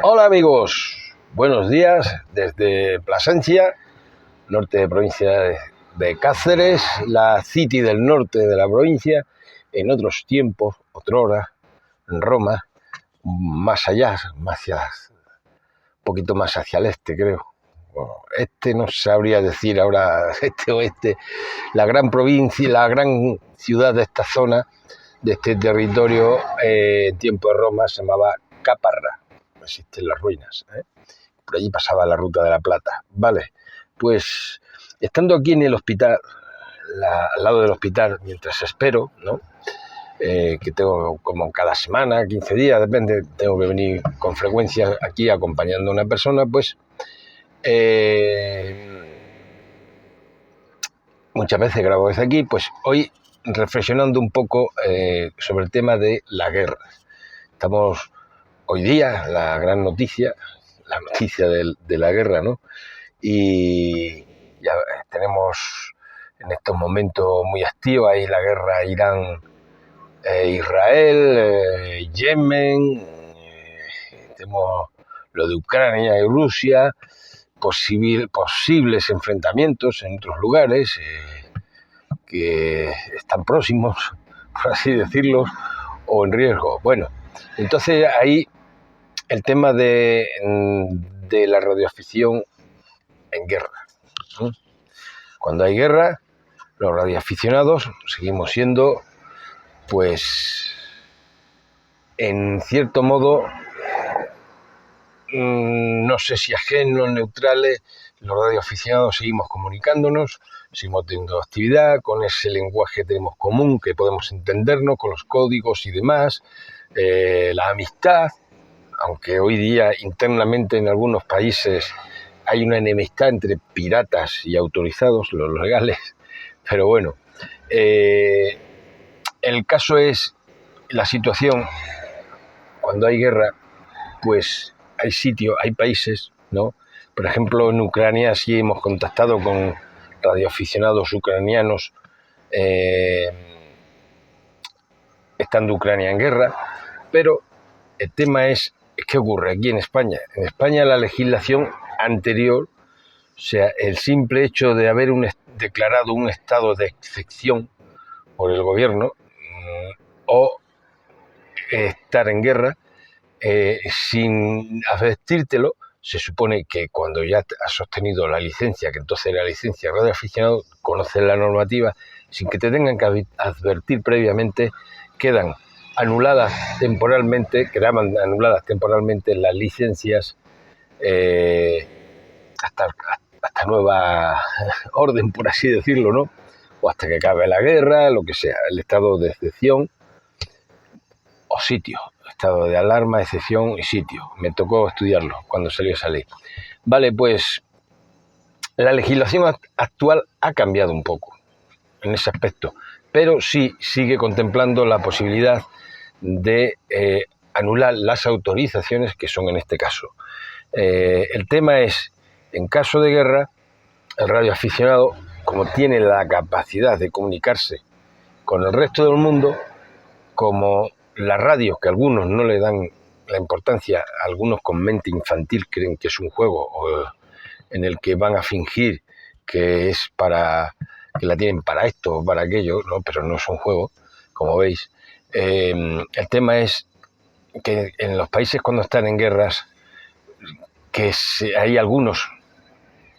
Hola amigos, buenos días desde Plasencia, norte de provincia de Cáceres, la city del norte de la provincia, en otros tiempos, otrora, en Roma, más allá, un poquito más hacia el este creo. Bueno, este no sabría decir ahora, este o este, la gran provincia, la gran ciudad de esta zona, de este territorio, en tiempo de Roma se llamaba Caparra. Existen las ruinas, por allí pasaba la Ruta de la Plata. Vale, pues estando aquí en el hospital, al lado del hospital, mientras espero, ¿no? Que tengo como cada semana, 15 días, depende, tengo que venir con frecuencia aquí acompañando a una persona, pues muchas veces grabo desde aquí, pues hoy reflexionando un poco sobre el tema de la guerra. Estamos hoy día, la gran noticia, la noticia de la guerra, ¿no? Y ya tenemos en estos momentos muy activa ahí la guerra Irán-Israel, Yemen, tenemos lo de Ucrania y Rusia, posibles enfrentamientos en otros lugares que están próximos, por así decirlo, o en riesgo. Bueno, entonces ahí el tema de la radioafición en guerra. Cuando hay guerra, los radioaficionados seguimos siendo, pues, en cierto modo, no sé si ajenos, neutrales, los radioaficionados seguimos comunicándonos, seguimos teniendo actividad, con ese lenguaje tenemos común, que podemos entendernos, con los códigos y demás, la amistad, aunque hoy día internamente en algunos países hay una enemistad entre piratas y autorizados, los legales, pero bueno, el caso es la situación cuando hay guerra, pues hay sitios, hay países, ¿no? Por ejemplo, en Ucrania sí hemos contactado con radioaficionados ucranianos estando Ucrania en guerra, pero el tema es ¿qué ocurre aquí en España? En España la legislación anterior, o sea, el simple hecho de haber declarado un estado de excepción por el gobierno o estar en guerra, sin advertírtelo, se supone que cuando ya has obtenido la licencia, que entonces la licencia de radioaficionado, conoces la normativa, sin que te tengan que advertir previamente, quedaban anuladas temporalmente las licencias hasta nueva orden, por así decirlo, ¿no? O hasta que acabe la guerra, lo que sea, el estado de excepción o sitio, estado de alarma, excepción y sitio. Me tocó estudiarlo cuando salió esa ley. Vale, pues la legislación actual ha cambiado un poco en ese aspecto, pero sí sigue contemplando la posibilidad de anular las autorizaciones que son en este caso. El tema es, en caso de guerra, el radioaficionado, como tiene la capacidad de comunicarse con el resto del mundo, como las radios, que algunos no le dan la importancia, algunos con mente infantil creen que es un juego en el que van a fingir que es que la tienen para esto o para aquello, ¿no? Pero no es un juego, como veis. El tema es que en los países cuando están en guerras, hay algunos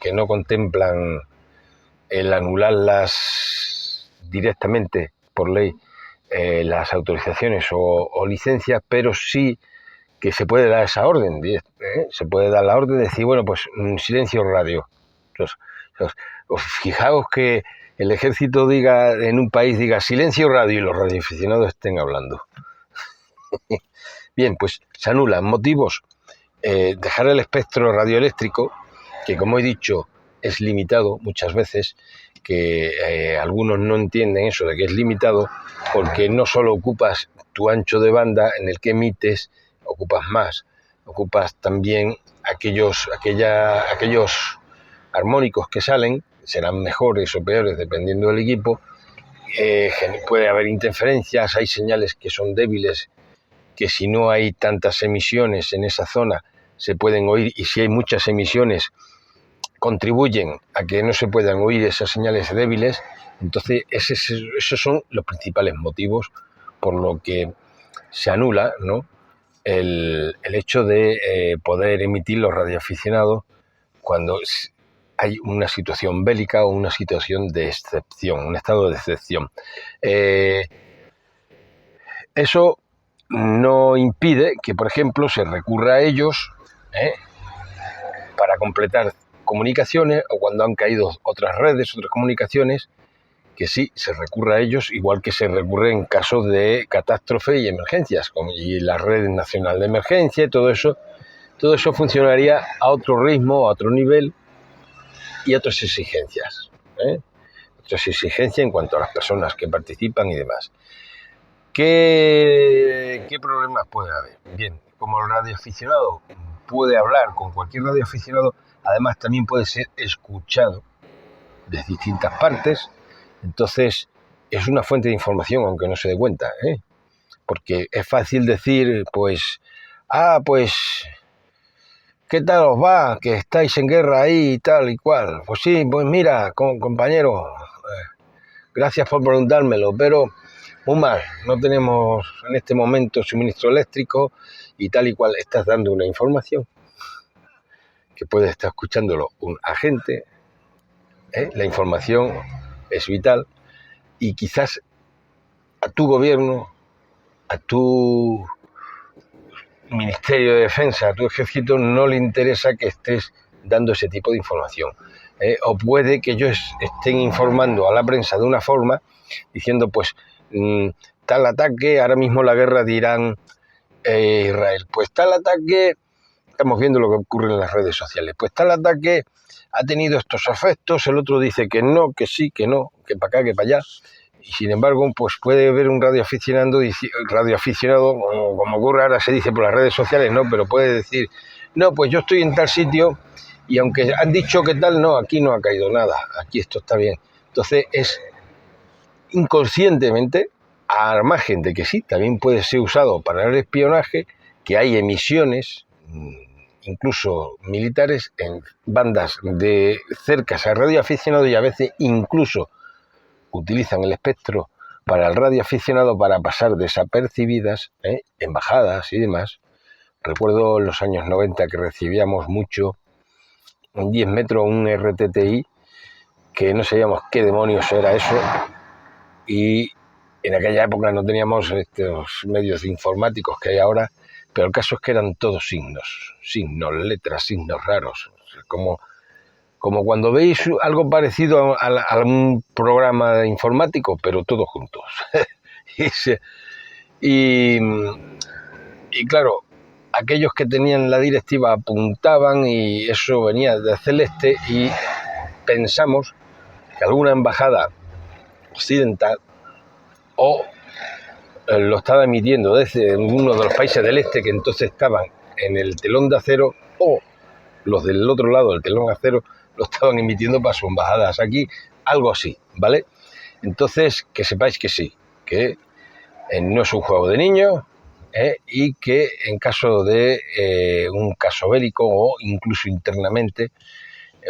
que no contemplan el anularlas directamente por ley, las autorizaciones o licencias, pero sí que se puede dar esa orden, se puede dar la orden de decir, bueno, pues silencio radio. Fijaos que el ejército en un país diga silencio radio y los radioaficionados estén hablando. Bien, pues se anulan motivos. Dejar el espectro radioeléctrico, que como he dicho es limitado muchas veces, que algunos no entienden eso de que es limitado, porque no solo ocupas tu ancho de banda en el que emites, ocupas más, ocupas también aquellos armónicos que salen, serán mejores o peores dependiendo del equipo, puede haber interferencias, hay señales que son débiles, que si no hay tantas emisiones en esa zona se pueden oír, y si hay muchas emisiones contribuyen a que no se puedan oír esas señales débiles, entonces esos son los principales motivos por lo que se anula, ¿no?, el hecho de poder emitir los radioaficionados cuando hay una situación bélica o una situación de excepción, un estado de excepción. Eso no impide que, por ejemplo, se recurra a ellos para completar comunicaciones, o cuando han caído otras redes, otras comunicaciones, que sí, se recurre a ellos, igual que se recurre en casos de catástrofe y emergencias, y la red nacional de emergencia, todo eso funcionaría a otro ritmo, a otro nivel y a otras exigencias. Otras exigencias en cuanto a las personas que participan y demás. ¿Qué problemas puede haber? Bien, como el radioaficionado puede hablar con cualquier radioaficionado, además también puede ser escuchado de distintas partes, entonces es una fuente de información, aunque no se dé cuenta, porque es fácil decir, pues, ¿qué tal os va? Que estáis en guerra ahí y tal y cual. Pues sí, pues mira, compañero, gracias por preguntármelo, pero muy mal, no tenemos en este momento suministro eléctrico y tal y cual. Estás dando una información que puede estar escuchándolo un agente, la información es vital, y quizás a tu gobierno, a tu Ministerio de Defensa, a tu ejército, no le interesa que estés dando ese tipo de información. O puede que ellos estén informando a la prensa de una forma, diciendo, pues, tal ataque, ahora mismo la guerra de Irán e Israel, pues tal ataque, estamos viendo lo que ocurre en las redes sociales, pues tal ataque ha tenido estos efectos, el otro dice que no, que sí, que no, que para acá, que para allá, y sin embargo, pues puede haber un radioaficionado, como ocurre ahora, se dice por las redes sociales, no, pero puede decir, no, pues yo estoy en tal sitio y aunque han dicho que tal, no, aquí no ha caído nada, aquí esto está bien. Entonces es inconscientemente, al margen de que sí, también puede ser usado para el espionaje, que hay emisiones, incluso militares, en bandas de cercas al radioaficionado, y a veces incluso utilizan el espectro para el radioaficionado para pasar desapercibidas, embajadas y demás. Recuerdo en los años 90 que recibíamos mucho, en 10 metros, un RTTI, que no sabíamos qué demonios era eso, y en aquella época no teníamos estos medios informáticos que hay ahora, pero el caso es que eran todos signos, letras, signos raros, como cuando veis algo parecido a un programa informático, pero todos juntos. y claro, aquellos que tenían la directiva apuntaban y eso venía de celeste, y pensamos que alguna embajada occidental o lo estaba emitiendo desde uno de los países del este, que entonces estaban en el telón de acero, o los del otro lado del telón de acero lo estaban emitiendo para sus embajadas aquí, algo así, ¿vale? Entonces, que sepáis que sí, que no es un juego de niños, y que en caso de un caso bélico o incluso internamente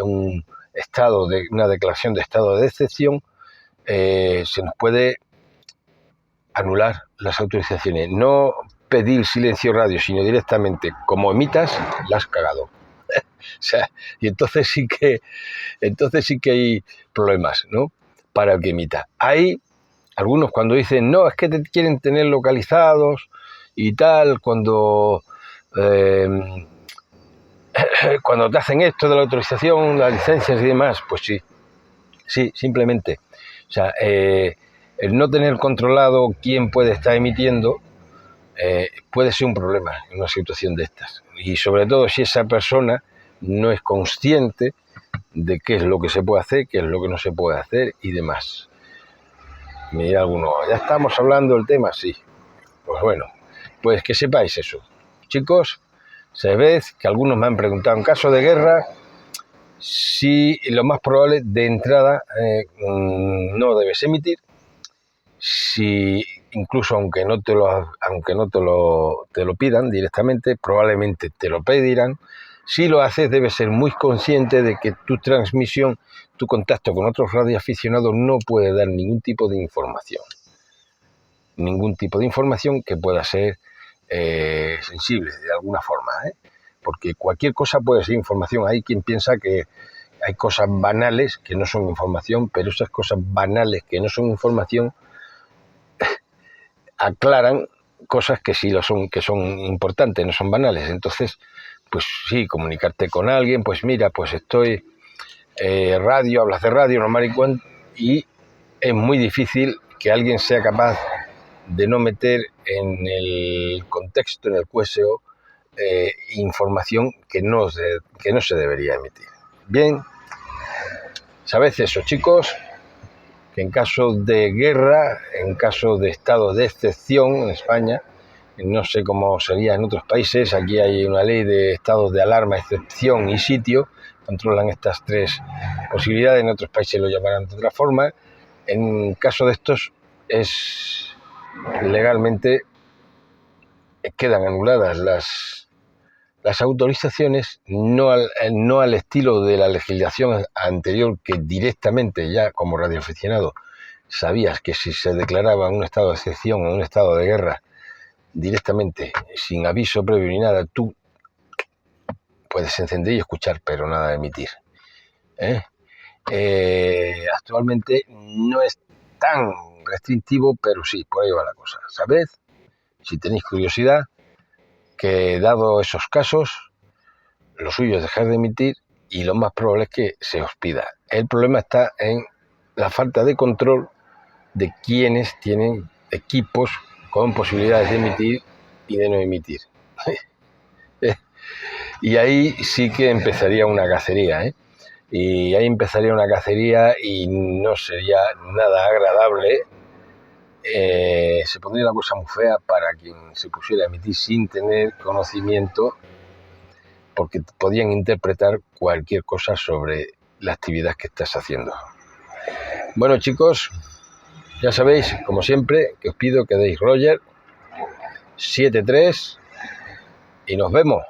una declaración de estado de excepción, se nos puede anular las autorizaciones. No pedir silencio radio, sino directamente, como emitas, la has cagado. O sea, y entonces sí que hay problemas, ¿no?, para el que emita. Hay algunos cuando dicen, no, es que te quieren tener localizados y tal, cuando te hacen esto de la autorización, las licencias y demás, pues sí, simplemente. O sea, el no tener controlado quién puede estar emitiendo puede ser un problema en una situación de estas. Y sobre todo si esa persona no es consciente de qué es lo que se puede hacer, qué es lo que no se puede hacer y demás. Me dirá alguno, ¿ya estamos hablando del tema? Sí. Pues bueno, pues que sepáis eso. Chicos, sabéis que algunos me han preguntado, en caso de guerra, si lo más probable de entrada no debes emitir, incluso aunque no te lo pidan directamente, probablemente te lo pedirán. Si lo haces, debes ser muy consciente de que tu transmisión, tu contacto con otros radioaficionados no puede dar ningún tipo de información. Ningún tipo de información que pueda ser sensible de alguna forma, porque cualquier cosa puede ser información. Hay quien piensa que hay cosas banales que no son información, pero esas cosas banales que no son información aclaran cosas que sí lo son, que son importantes, no son banales. Entonces, pues sí, comunicarte con alguien, pues mira, pues estoy radio, hablas de radio, normal y cual, y es muy difícil que alguien sea capaz de no meter en el contexto, en el QSO, información que no se debería emitir. Bien, sabed eso, chicos, que en caso de guerra, en caso de estado de excepción en España, no sé cómo sería en otros países, aquí hay una ley de estados de alarma, excepción y sitio, controlan estas tres posibilidades, en otros países lo llamarán de otra forma. En caso de estos, legalmente quedan anuladas las autorizaciones, no al estilo de la legislación anterior, que directamente ya como radioaficionado sabías que si se declaraba un estado de excepción o un estado de guerra, directamente, sin aviso previo ni nada, tú puedes encender y escuchar, pero nada de emitir. Actualmente no es tan restrictivo, pero sí, por ahí va la cosa. Sabed, si tenéis curiosidad, que dado esos casos, lo suyo es dejar de emitir y lo más probable es que se os pida. El problema está en la falta de control de quienes tienen equipos con posibilidades de emitir y de no emitir. Y ahí sí que empezaría una cacería, y ahí empezaría una cacería y no sería nada agradable. Se pondría la cosa muy fea para quien se pusiera a emitir sin tener conocimiento, porque podían interpretar cualquier cosa sobre la actividad que estás haciendo. Bueno, chicos, ya sabéis, como siempre, que os pido que deis Roger 73 y nos vemos.